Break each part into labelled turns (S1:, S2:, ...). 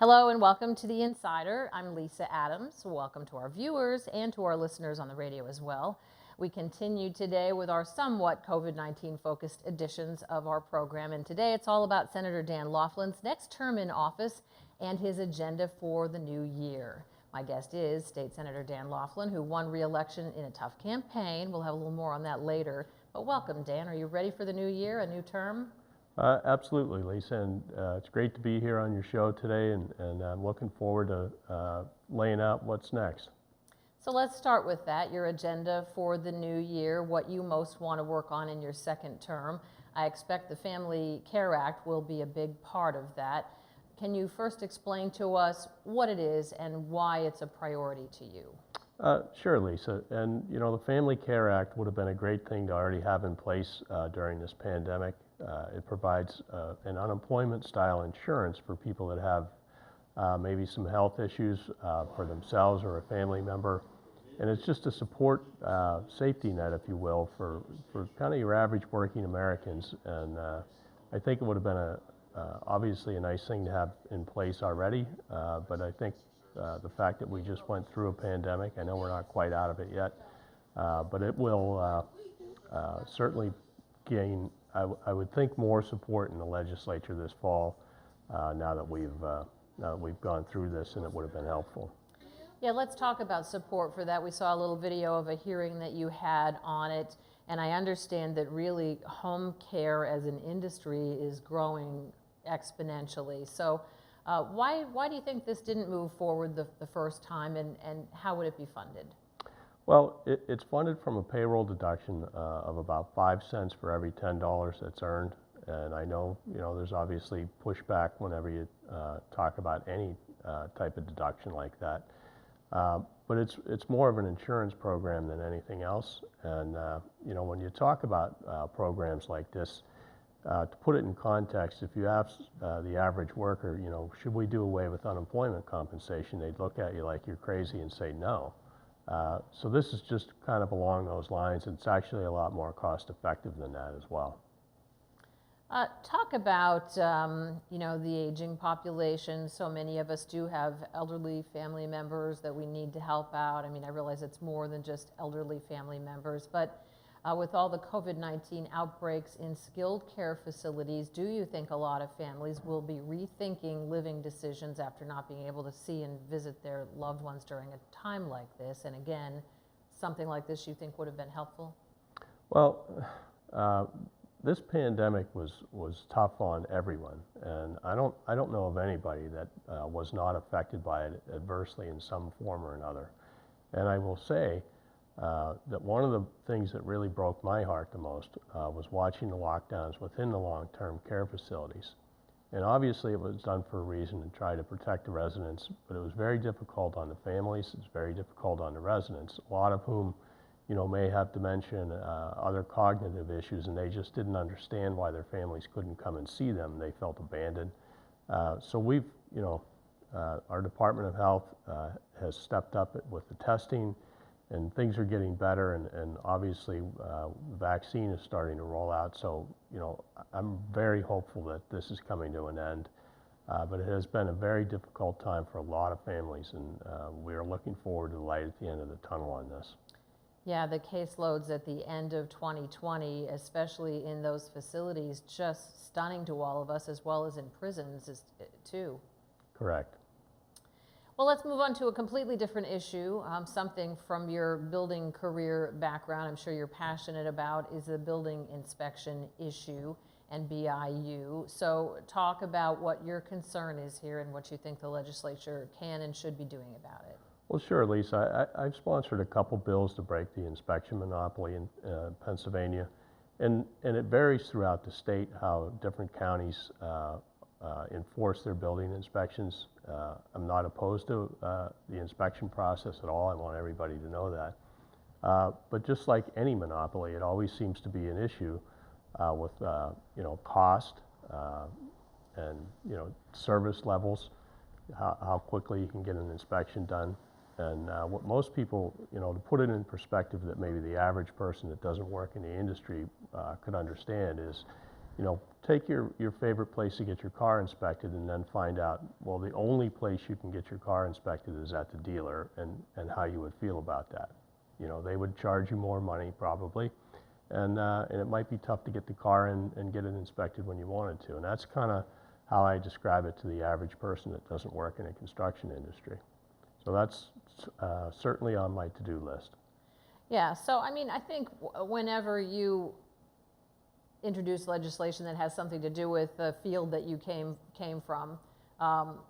S1: Hello and welcome to The Insider. I'm Lisa Adams. Welcome to our viewers and to our listeners on the radio as well. We continue today with our somewhat COVID-19 focused editions of our program, and today it's all about Senator Dan Laughlin's next term in office and his agenda for the new year. My guest is State Senator Dan Laughlin, who won re-election in a tough campaign. We'll have a little more on that later. But welcome, Dan. Are you ready for the new year, a new term?
S2: Absolutely, Lisa, and it's great to be here on your show today, and I'm looking forward to laying out what's next.
S1: So let's start with that, your agenda for the new year, what you most want to work on in your second term. I expect the Family Care Act will be a big part of that. Can you first explain to us what it is and why it's a priority to you?
S2: Sure, Lisa, and you know, the Family Care Act would have been a great thing to already have in place during this pandemic. It provides an unemployment-style insurance for people that have maybe some health issues for themselves or a family member. And it's just a support safety net, if you will, for kind of your average working Americans. And I think it would have been obviously a nice thing to have in place already. But I think the fact that we just went through a pandemic, I know we're not quite out of it yet, but it will certainly gain, I would think, more support in the legislature this fall now that we've gone through this, and it would have been helpful.
S1: Yeah, let's talk about support for that. We saw a little video of a hearing that you had on it, and I understand that really home care as an industry is growing exponentially. So why do you think this didn't move forward the first time, and how would it be funded?
S2: Well, it's funded from a payroll deduction of about 5 cents for every $10 that's earned. And I know, there's obviously pushback whenever you talk about any type of deduction like that. But it's more of an insurance program than anything else. And, when you talk about programs like this, to put it in context, if you ask the average worker, should we do away with unemployment compensation, they'd look at you like you're crazy and say no. So this is just kind of along those lines. It's actually a lot more cost effective than that as well.
S1: Talk about, the aging population. So many of us do have elderly family members that we need to help out. I mean, I realize it's more than just elderly family members, but with all the COVID-19 outbreaks in skilled care facilities, do you think a lot of families will be rethinking living decisions after not being able to see and visit their loved ones during a time like this? And again, something like this you think would have been helpful?
S2: Well, this pandemic was tough on everyone, and I don't know of anybody that was not affected by it adversely in some form or another. And I will say that one of the things that really broke my heart the most was watching the lockdowns within the long-term care facilities. And obviously it was done for a reason, to try to protect the residents, but it was very difficult on the families, it was very difficult on the residents, a lot of whom may have dementia and other cognitive issues, and they just didn't understand why their families couldn't come and see them. They felt abandoned. So we've, our Department of Health has stepped up with the testing, and things are getting better, and obviously the vaccine is starting to roll out. So, I'm very hopeful that this is coming to an end. But it has been a very difficult time for a lot of families, and we are looking forward to the light at the end of the tunnel on this.
S1: Yeah, the caseloads at the end of 2020, especially in those facilities, just stunning to all of us, as well as in prisons too.
S2: Correct.
S1: Well, let's move on to a completely different issue, something from your building career background I'm sure you're passionate about, is the building inspection issue and BIU. So talk about what your concern is here and what you think the legislature can and should be doing about it.
S2: Well, sure, Lisa. I've sponsored a couple bills to break the inspection monopoly in Pennsylvania, and it varies throughout the state how different counties enforce their building inspections. I'm not opposed to the inspection process at all. I want everybody to know that. But just like any monopoly, it always seems to be an issue with cost and service levels, how quickly you can get an inspection done. And what most people, to put it in perspective that maybe the average person that doesn't work in the industry could understand is, you know, take your favorite place to get your car inspected and then find out, well, the only place you can get your car inspected is at the dealer, and how you would feel about that. You know, they would charge you more money probably, and it might be tough to get the car in and get it inspected when you wanted to. And that's kind of how I describe it to the average person that doesn't work in a construction industry. So that's certainly on my to-do list.
S1: Yeah, so I mean, I think whenever you introduce legislation that has something to do with the field that you came from,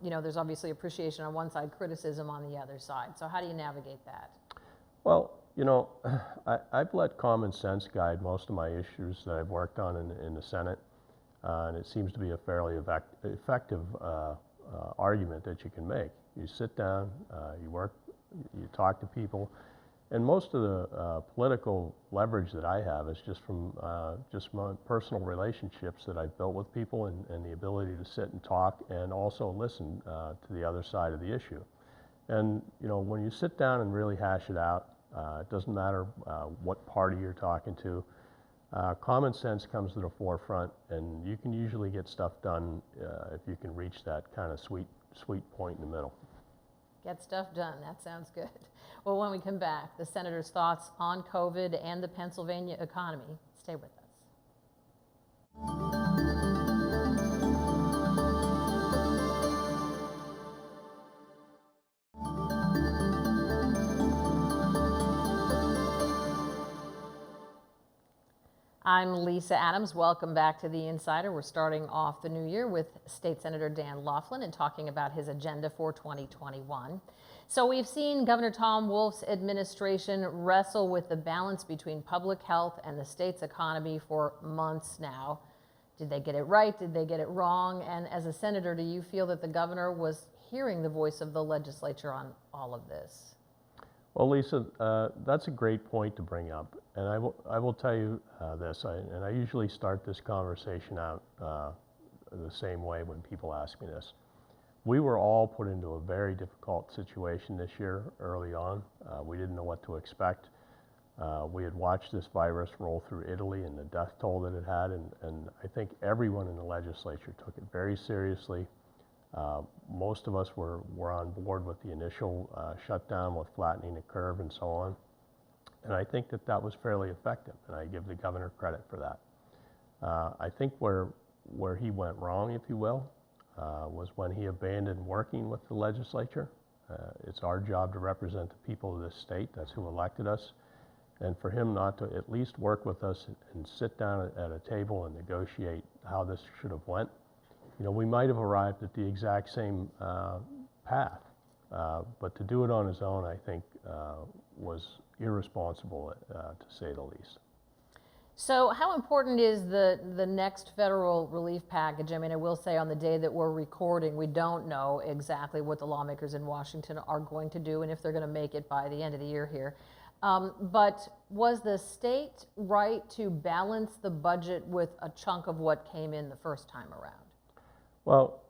S1: you know, there's obviously appreciation on one side, criticism on the other side. So how do you navigate that?
S2: Well, you know, I've let common sense guide most of my issues that I've worked on in the Senate, and it seems to be a fairly effective argument that you can make. You sit down, you work, you talk to people, and most of the political leverage that I have is just from just my personal relationships that I've built with people, and the ability to sit and talk and also listen to the other side of the issue. And you know, when you sit down and really hash it out, it doesn't matter what party you're talking to, common sense comes to the forefront, and you can usually get stuff done if you can reach that kind of sweet point in the middle.
S1: Get stuff done, that sounds good. Well, when we come back, the Senator's thoughts on COVID and the Pennsylvania economy. Stay with us. I'm Lisa Adams. Welcome back to The Insider. We're starting off the new year with State Senator Dan Laughlin and talking about his agenda for 2021. So we've seen Governor Tom Wolf's administration wrestle with the balance between public health and the state's economy for months now. Did they get it right? Did they get it wrong? And as a senator, do you feel that the governor was hearing the voice of the legislature on all of this?
S2: Well, Lisa, that's a great point to bring up, and I will tell you this, and I usually start this conversation out the same way when people ask me this. We were all put into a very difficult situation this year early on. We didn't know what to expect. We had watched this virus roll through Italy and the death toll that it had, and I think everyone in the legislature took it very seriously. Most of us were on board with the initial shutdown, with flattening the curve and so on. And I think that was fairly effective, and I give the governor credit for that. I think where he went wrong, if you will, was when he abandoned working with the legislature. It's our job to represent the people of this state. That's who elected us. And for him not to at least work with us and sit down at a table and negotiate how this should have went, you know, we might have arrived at the exact same path, but to do it on his own, I think, was irresponsible, to say the least.
S1: So how important is the next federal relief package? I mean, I will say on the day that we're recording, we don't know exactly what the lawmakers in Washington are going to do and if they're going to make it by the end of the year here. But was the state right to balance the budget with a chunk of what came in the first time around?
S2: Well,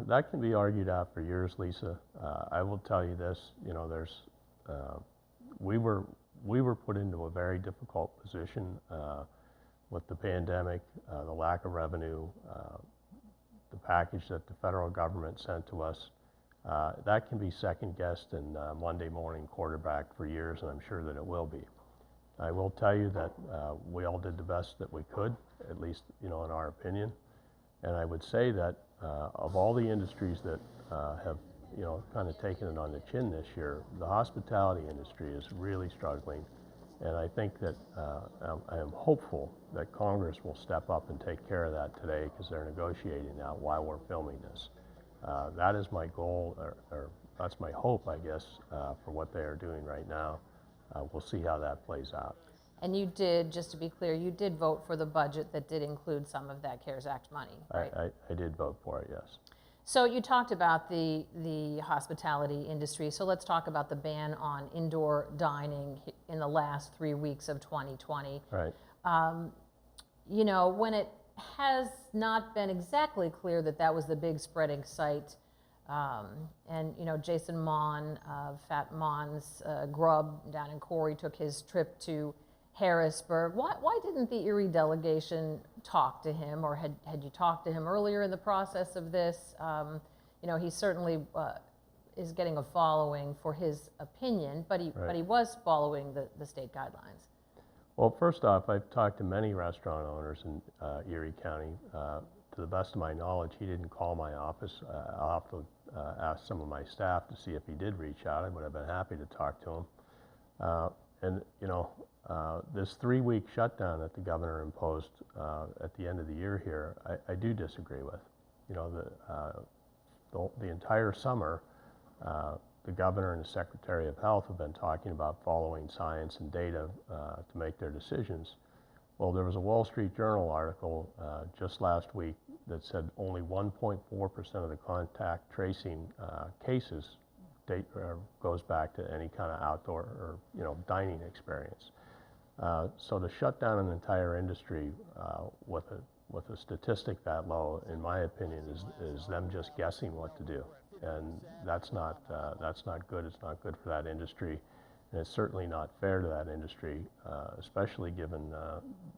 S2: that can be argued out for years, Lisa. I will tell you this, you know, we were put into a very difficult position with the pandemic, the lack of revenue, the package that the federal government sent to us. That can be second guessed and Monday morning quarterback for years, and I'm sure that it will be. I will tell you that we all did the best that we could, at least, you know, in our opinion. And I would say that of all the industries that have, you know, kind of taken it on the chin this year, the hospitality industry is really struggling. And I think that I am hopeful that Congress will step up and take care of that today, because they're negotiating now while we're filming this. That is my goal, or that's my hope, I guess, for what they are doing right now. We'll see how that plays out.
S1: And you did, just to be clear, you did vote for the budget that did include some of that CARES Act money, right?
S2: I did vote for it, yes.
S1: So you talked about the hospitality industry. So let's talk about the ban on indoor dining in the last 3 weeks of 2020.
S2: Right.
S1: You know, when it has not been exactly clear that that was the big spreading site, and you know, Jason Mon of Fat Mon's Grub down in Corey took his trip to Harrisburg. Why didn't the Erie delegation talk to him, or had you talked to him earlier in the process of this? You know, he certainly is getting a following for his opinion, but he was following the state guidelines.
S2: Well, first off, I've talked to many restaurant owners in Erie County. To the best of my knowledge, he didn't call my office. I'll have to ask some of my staff to see if he did reach out. I would have been happy to talk to him. And you know, this 3-week shutdown that the governor imposed at the end of the year here, I do disagree with. You know, the entire summer, the governor and the Secretary of Health have been talking about following science and data to make their decisions. Well, there was a Wall Street Journal article just last week that said only 1.4% of the contact tracing cases goes back to any kind of outdoor or, you know, dining experience. So to shut down an entire industry with a statistic that low, in my opinion, is them just guessing what to do. And that's not good. It's not good for that industry, and it's certainly not fair to that industry, especially given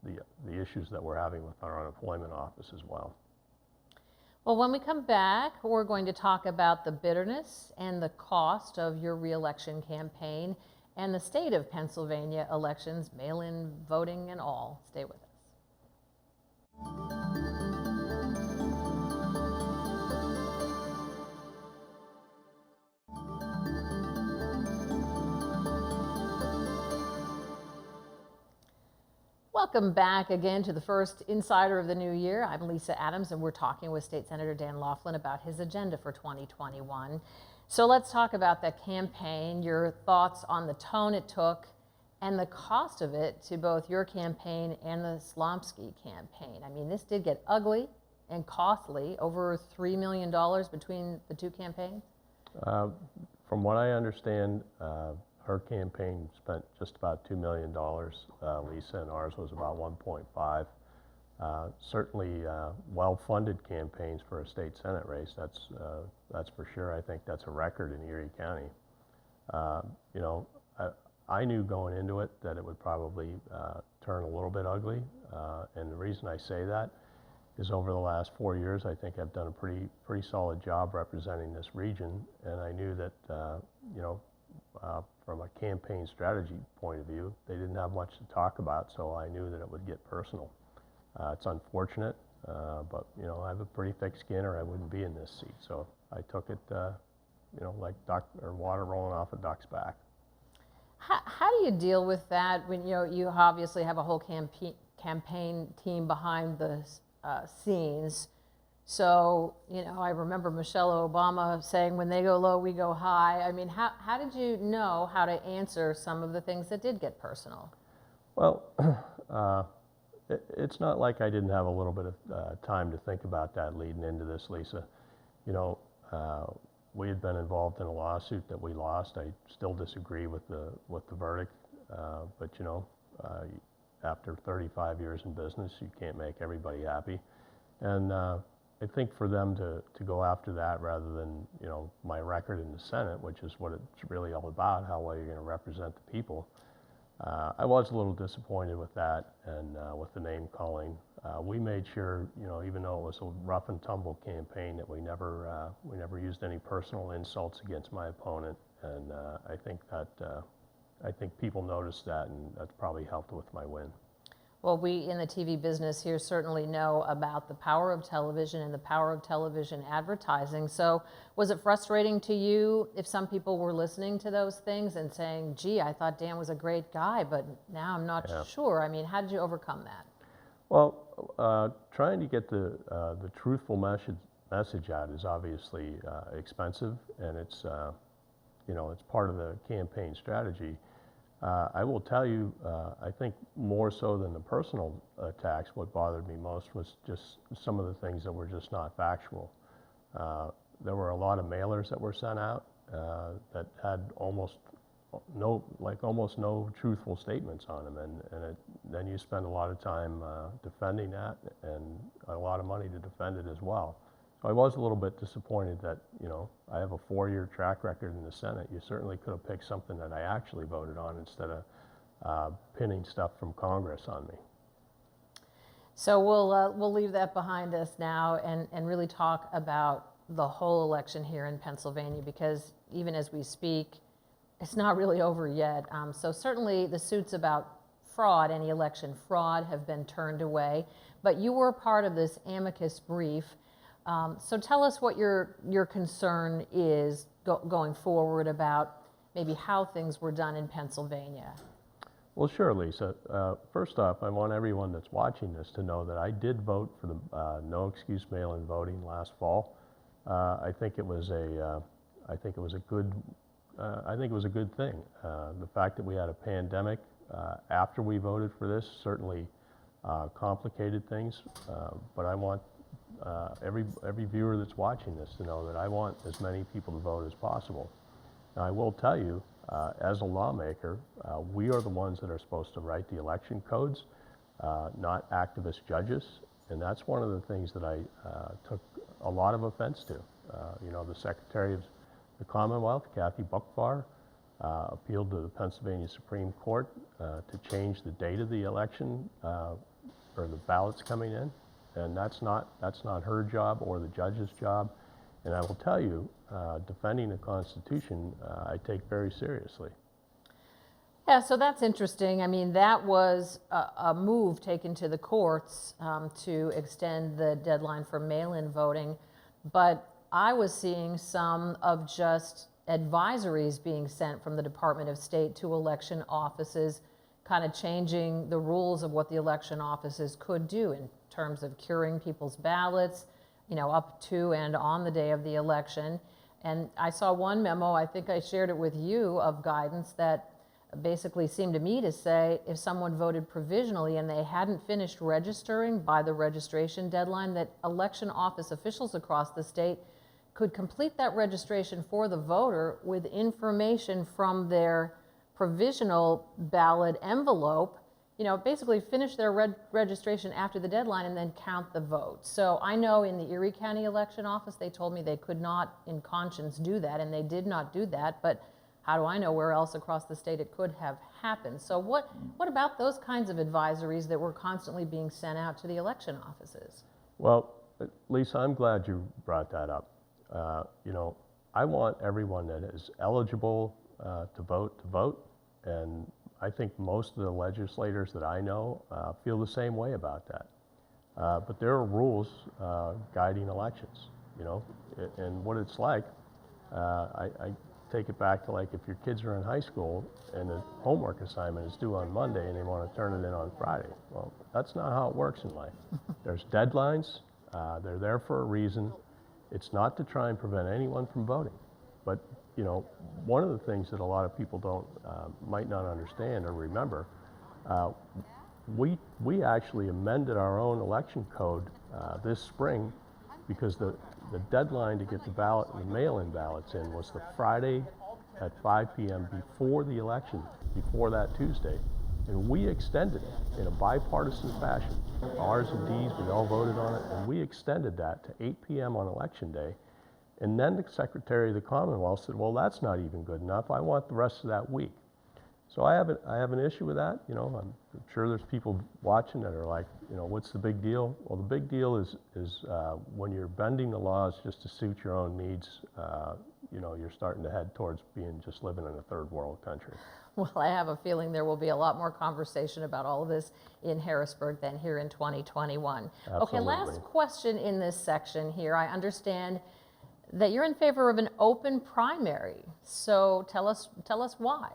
S2: the issues that we're having with our unemployment office as well.
S1: Well, when we come back, we're going to talk about the bitterness and the cost of your reelection campaign and the state of Pennsylvania elections, mail-in voting and all. Stay with us. Welcome back again to the first Insider of the New Year. I'm Lisa Adams, and we're talking with State Senator Dan Laughlin about his agenda for 2021. So let's talk about that campaign, your thoughts on the tone it took and the cost of it to both your campaign and the Slomski campaign. I mean, this did get ugly and costly, over $3 million between the two campaigns.
S2: From what I understand, her campaign spent just about $2 million, Lisa, and ours was about 1.5. Certainly well-funded campaigns for a state Senate race, that's for sure. I think that's a record in Erie County. You know, I knew going into it that it would probably turn a little bit ugly, and the reason I say that is over the last 4 years, I think I've done a pretty solid job representing this region, and I knew that, you know, from a campaign strategy point of view, they didn't have much to talk about, so I knew that it would get personal. It's unfortunate, but you know, I have a pretty thick skin, or I wouldn't be in this seat. So I took it, you know, like water rolling off a duck's back.
S1: How do you deal with that when you obviously have a whole campaign team behind the scenes? So, you know, I remember Michelle Obama saying, when they go low, we go high. I mean, how did you know how to answer some of the things that did get personal?
S2: Well, it's not like I didn't have a little bit of time to think about that leading into this, Lisa. You know, we had been involved in a lawsuit that we lost. I still disagree with the verdict, but you know, after 35 years in business, you can't make everybody happy. And I think for them to go after that rather than, you know, my record in the Senate, which is what it's really all about, how well you're going to represent the people, I was a little disappointed with that, and with the name calling. We made sure, you know, even though it was a rough and tumble campaign, that we never used any personal insults against my opponent, and I think people noticed that, and that's probably helped with my win.
S1: Well, we in the TV business here certainly know about the power of television and the power of television advertising. So was it frustrating to you if some people were listening to those things and saying, gee, I thought Dan was a great guy, but now I'm not sure? I mean, how did you overcome that?
S2: Well, trying to get the truthful message out is obviously expensive, and it's, you know, it's part of the campaign strategy. I will tell you, I think more so than the personal attacks, what bothered me most was just some of the things that were just not factual. There were a lot of mailers that were sent out that had almost no truthful statements on them, and then you spend a lot of time defending that, and a lot of money to defend it as well. So I was a little bit disappointed that, you know, I have a 4-year track record in the Senate. You certainly could have picked something that I actually voted on instead of pinning stuff from Congress on me.
S1: So we'll leave that behind us now and really talk about the whole election here in Pennsylvania, because even as we speak, it's not really over yet. So certainly the suits about fraud, any election fraud, have been turned away, but you were part of this amicus brief. So tell us what your concern is going forward about maybe how things were done in Pennsylvania.
S2: Well, sure, Lisa. First off, I want everyone that's watching this to know that I did vote for the no excuse mail-in voting last fall. I think it was a good thing. The fact that we had a pandemic after we voted for this certainly complicated things. But I want every viewer that's watching this to know that I want as many people to vote as possible. Now, I will tell you, as a lawmaker, we are the ones that are supposed to write the election codes, not activist judges, and that's one of the things that I took a lot of offense to. The Secretary of the Commonwealth, Kathy Buckvar, appealed to the Pennsylvania Supreme Court to change the date of the election or the ballots coming in, and that's not her job or the judge's job. And I will tell you, defending the Constitution, I take very seriously.
S1: Yeah, so that's interesting. I mean, that was a move taken to the courts to extend the deadline for mail-in voting, but I was seeing some of just advisories being sent from the Department of State to election offices, kind of changing the rules of what the election offices could do in terms of curing people's ballots, up to and on the day of the election. And I saw one memo, I think I shared it with you, of guidance that basically seemed to me to say if someone voted provisionally and they hadn't finished registering by the registration deadline, that election office officials across the state could complete that registration for the voter with information from their provisional ballot envelope, basically finish their registration after the deadline and then count the vote. So I know in the Erie County Election Office, they told me they could not in conscience do that, and they did not do that, but how do I know where else across the state it could have happened? So what about those kinds of advisories that were constantly being sent out to the election offices?
S2: Well, Lisa, I'm glad you brought that up. I want everyone that is eligible to vote, and I think most of the legislators that I know feel the same way about that. But there are rules guiding elections, and what it's like. I take it back to, like, if your kids are in high school and the homework assignment is due on Monday and they want to turn it in on Friday. Well, that's not how it works in life. There's deadlines. They're there for a reason. It's not to try and prevent anyone from voting. But, one of the things that a lot of people might not understand or remember, we actually amended our own election code this spring because the deadline to get the mail-in ballots in was the Friday at 5 p.m. before the election, before that Tuesday. And we extended it in a bipartisan fashion. R's and D's, we all voted on it, and we extended that to 8 p.m. on Election Day. And then the Secretary of the Commonwealth said, well, that's not even good enough. I want the rest of that week. So I have an issue with that. I'm sure there's people watching that are like, what's the big deal? Well, the big deal is when you're bending the laws just to suit your own needs, you're starting to head towards just living in a third world country.
S1: Well, I have a feeling there will be a lot more conversation about all of this in Harrisburg than here in 2021.
S2: Absolutely.
S1: Okay, last question in this section here. I understand that you're in favor of an open primary. So tell us why.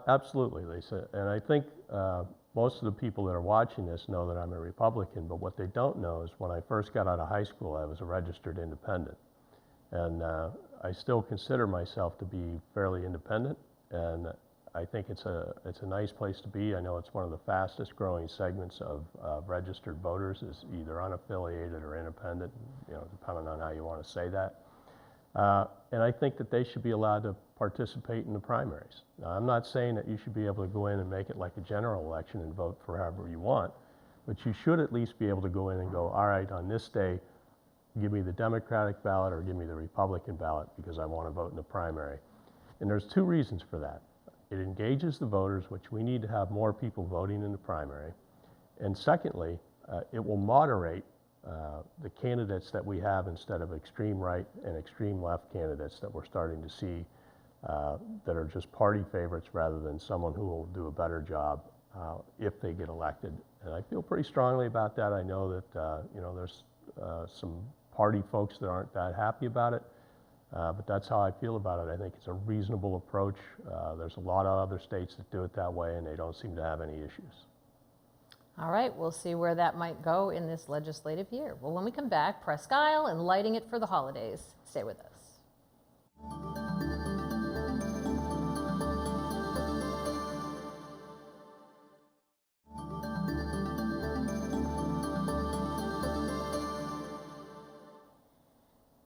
S2: Absolutely, Lisa. And I think most of the people that are watching this know that I'm a Republican, but what they don't know is when I first got out of high school, I was a registered independent. And I still consider myself to be fairly independent, and I think it's a nice place to be. I know it's one of the fastest growing segments of registered voters is either unaffiliated or independent, depending on how you want to say that. And I think that they should be allowed to participate in the primaries. Now, I'm not saying that you should be able to go in and make it like a general election and vote for however you want, but you should at least be able to go in and go, all right, on this day, give me the Democratic ballot or give me the Republican ballot because I want to vote in the primary. And there's two reasons for that. it engages the voters, which we need to have more people voting in the primary. And secondly, it will moderate the candidates that we have instead of extreme right and extreme left candidates that we're starting to see that are just party favorites rather than someone who will do a better job if they get elected. And I feel pretty strongly about that. I know that there's some party folks that aren't that happy about it, but that's how I feel about it. I think it's a reasonable approach. There's a lot of other states that do it that way, and they don't seem to have any issues.
S1: All right, we'll see where that might go in this legislative year. Well, when we come back, Presque Isle and lighting it for the holidays. Stay with us.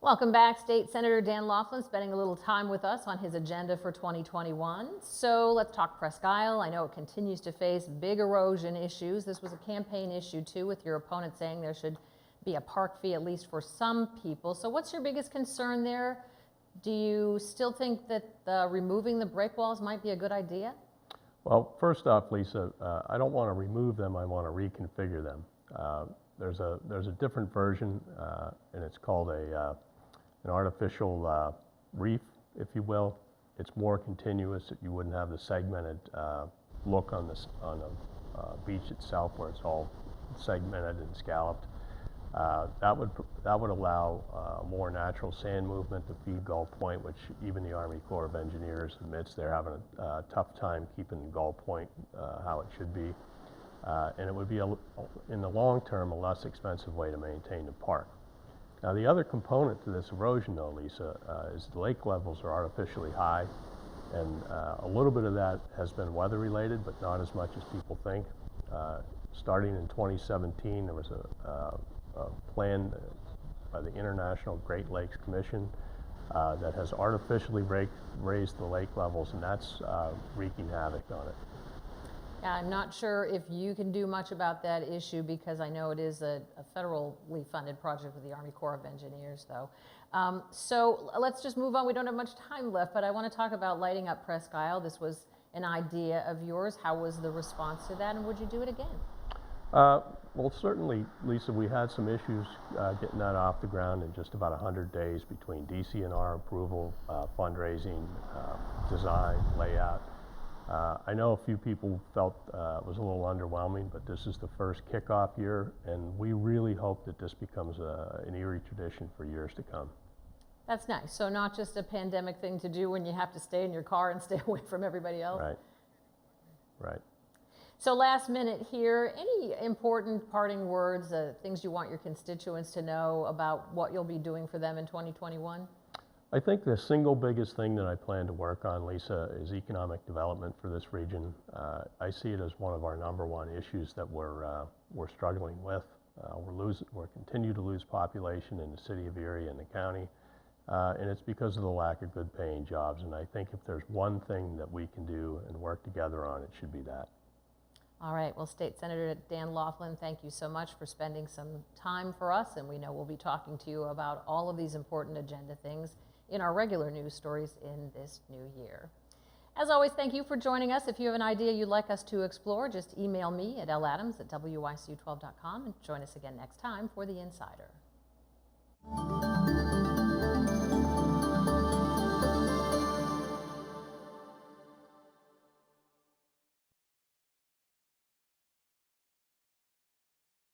S1: Welcome back. State Senator Dan Laughlin spending a little time with us on his agenda for 2021. So let's talk Presque Isle. I know it continues to face big erosion issues. This was a campaign issue too, with your opponent saying there should be a park fee at least for some people. So what's your biggest concern there? Do you still think that removing the break walls might be a good idea?
S2: Well, first off, Lisa, I don't want to remove them. I want to reconfigure them. There's a different version, and it's called an artificial reef, if you will. It's more continuous. You wouldn't have the segmented look on the beach itself, where it's all segmented and scalloped. That would allow more natural sand movement to feed Gull Point, which even the Army Corps of Engineers admits they're having a tough time keeping Gull Point how it should be. And it would be, in the long term, a less expensive way to maintain the park. Now, the other component to this erosion, though, Lisa, is the lake levels are artificially high, and a little bit of that has been weather-related, but not as much as people think. Starting in 2017, there was a plan by the International Great Lakes Commission that has artificially raised the lake levels, and that's wreaking havoc on it.
S1: Yeah, I'm not sure if you can do much about that issue, because I know it is a federally funded project with the Army Corps of Engineers, though. So let's just move on. We don't have much time left, but I want to talk about lighting up Presque Isle. This was an idea of yours. How was the response to that, and would you do it again?
S2: Well, certainly, Lisa, we had some issues getting that off the ground in just about 100 days between DCNR approval, fundraising, design, layout. I know a few people felt it was a little underwhelming, but this is the first kickoff year, and we really hope that this becomes an Erie tradition for years to come.
S1: That's nice. So not just a pandemic thing to do when you have to stay in your car and stay away from everybody else?
S2: Right. Right.
S1: So last minute here, any important parting words, things you want your constituents to know about what you'll be doing for them in 2021?
S2: I think the single biggest thing that I plan to work on, Lisa, is economic development for this region. I see it as one of our #1 issues that we're struggling with. We're continue to lose population in the city of Erie and the county, and it's because of the lack of good paying jobs. And I think if there's one thing that we can do and work together on, it should be that.
S1: All right. Well, State Senator Dan Laughlin, thank you so much for spending some time for us, and we know we'll be talking to you about all of these important agenda things in our regular news stories in this new year. As always, thank you for joining us. If you have an idea you'd like us to explore, just email me at ladams@wicu12.com, and join us again next time for The Insider.